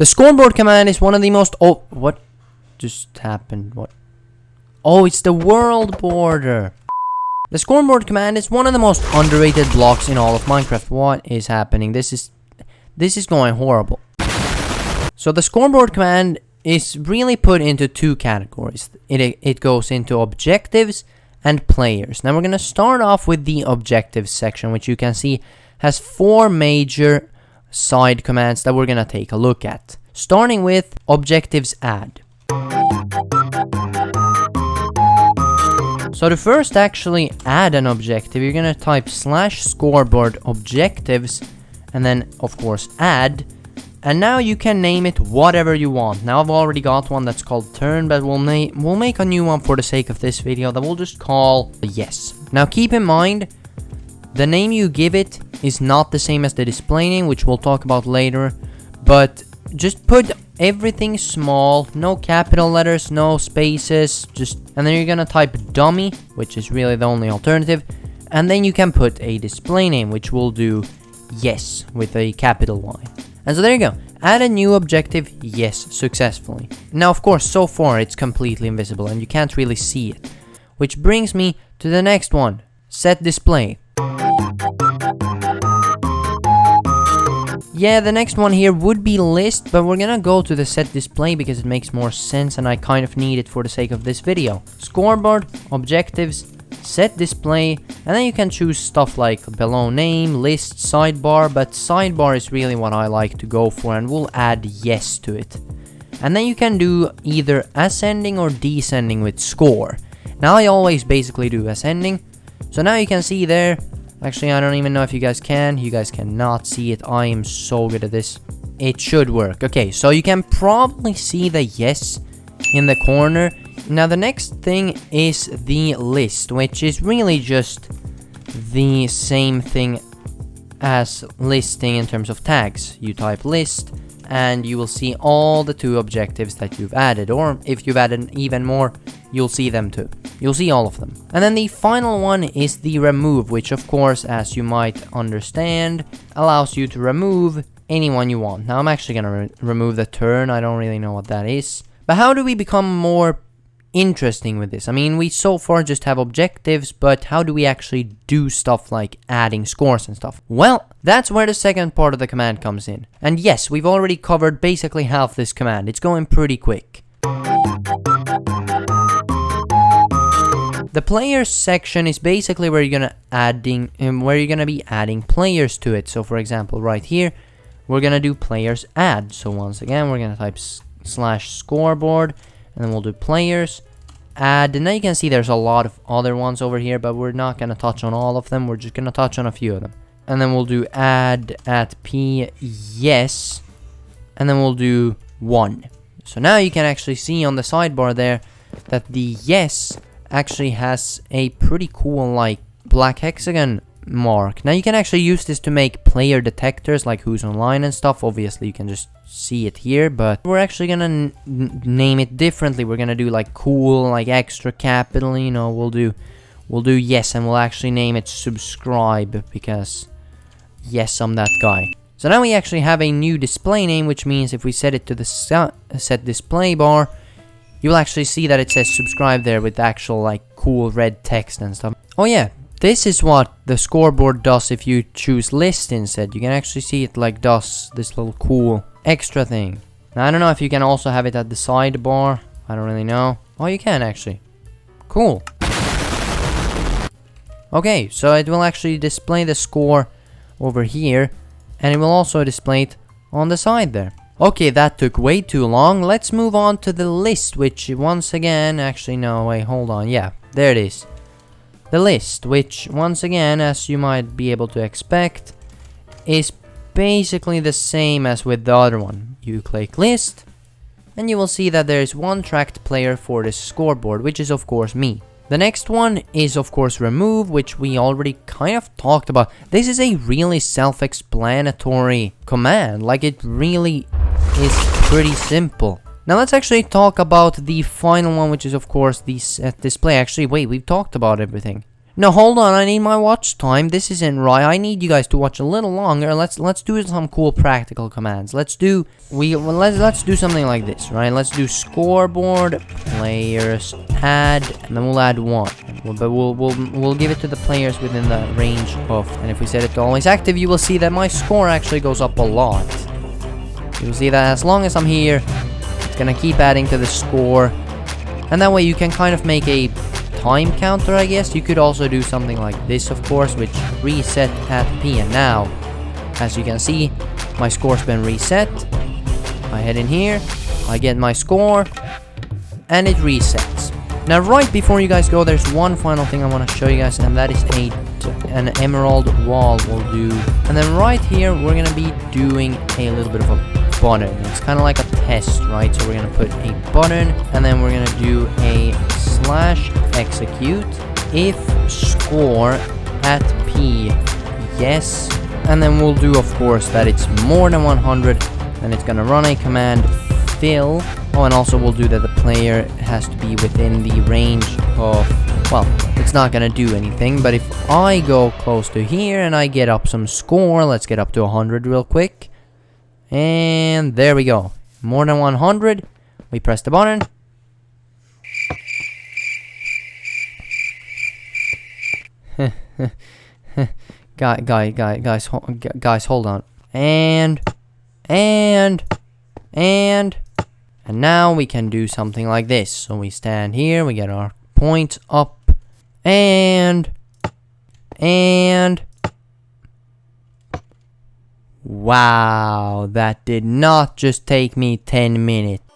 The scoreboard command is one of the most... Oh, what just happened? What? Oh, it's the world border. The scoreboard command is one of the most underrated blocks in all of Minecraft. What is happening? This is going horrible. So the scoreboard command is really put into two categories. It goes into objectives and players. Now we're going to start off with the objectives section, which you can see has 4 major side commands that we're going to take a look at. Starting with objectives add. So to first actually add an objective, you're going to type /scoreboard objectives and then of course add. And now you can name it whatever you want. Now I've already got one that's called turn, but we'll make a new one for the sake of this video that we'll just call yes. Now keep in mind, the name you give it is not the same as the display name, which we'll talk about later. But just put everything small, no capital letters, no spaces, and then you're gonna type dummy, which is really the only alternative. And then you can put a display name, which will do yes with a capital Y. And so there you go. Add a new objective, yes, successfully. Now, of course, so far it's completely invisible and you can't really see it. Which brings me to the next one. Set display. Yeah, the next one here would be list, but we're gonna go to the set display because it makes more sense and I kind of need it for the sake of this video. Scoreboard, objectives, set display, and then you can choose stuff like below name, list, sidebar, but sidebar is really what I like to go for and we'll add yes to it. And then you can do either ascending or descending with score. Now I always basically do ascending, so now you can see there. Actually, I don't even know if you guys cannot see it. I am so good at this. It should work. Okay, so you can probably see the yes in the corner. Now the next thing is the list, which is really just the same thing as listing in terms of tags. You type list and you will see all the 2 objectives that you've added, or if you've added even more, you'll see them too. You'll see all of them. And then the final one is the remove, which of course, as you might understand, allows you to remove anyone you want. Now I'm actually gonna remove the turn. I don't really know what that is. But how do we become more interesting with this? I mean, we so far just have objectives, but how do we actually do stuff like adding scores and stuff? Well, that's where the second part of the command comes in. And yes, we've already covered basically half this command. It's going pretty quick. The players section is basically where you're gonna be adding players to it. So for example, right here, we're gonna do players add. So once again, we're gonna type /scoreboard, and then we'll do players add. And now you can see there's a lot of other ones over here, but we're not gonna touch on all of them. We're just gonna touch on a few of them. And then we'll do add at p yes, and then we'll do 1. So now you can actually see on the sidebar there that the yes actually has a pretty cool like black hexagon mark. Now you can actually use this to make player detectors like who's online and stuff. Obviously you can just see it here, but we're actually gonna name it differently. We're gonna do like cool, like extra capital, you know. We'll do yes, and we'll actually name it subscribe because yes, I'm that guy. So now we actually have a new display name, which means if we set it to the set display bar, you'll actually see that it says subscribe there with actual like cool red text and stuff. Oh yeah, this is what the scoreboard does if you choose list instead. You can actually see it like does this little cool extra thing. Now I don't know if you can also have it at the sidebar. I don't really know. Oh, you can actually. Cool. Okay, so it will actually display the score over here, and it will also display it on the side there. Okay, that took way too long. Let's move on to the list, which once again, actually no, wait, hold on. Yeah, there it is. The list, which once again, as you might be able to expect, is basically the same as with the other one. You click list, and you will see that there is one tracked player for this scoreboard, which is of course me. The next one is of course remove, which we already kind of talked about. This is a really self-explanatory command. Like, it really is pretty simple. Now let's actually talk about the final one, which is of course the set display. Actually, wait, we've talked about everything. No, hold on, I need my watch time. This isn't right. I need you guys to watch a little longer. Let's do some cool practical commands. Let's do something like this, right? Let's do scoreboard players add, and then we'll add one. But we'll give it to the players within the range of, and if we set it to always active, you will see that my score actually goes up a lot. You'll see that as long as I'm here, it's gonna keep adding to the score, and that way you can kind of make a time counter, I guess. You could also do something like this, of course, which reset at P. And now, as you can see, my score's been reset. I head in here, I get my score, and it resets. Now, right before you guys go, there's one final thing I want to show you guys, and that is an emerald wall will do. And then right here, we're gonna be doing a little bit of a button. It's kind of like a test, right? So we're gonna put a button, and then we're gonna do a /execute if score at P yes, and then we'll do, of course, that it's more than 100, and it's gonna run a command fill. Oh, and also we'll do that the player has to be within the range of, well, it's not gonna do anything, but if I go close to here and I get up some score, let's get up to 100 real quick, and there we go, more than 100. We press the button. guys, hold on. And now we can do something like this. So we stand here, we get our points up, and wow, that did not just take me 10 minutes.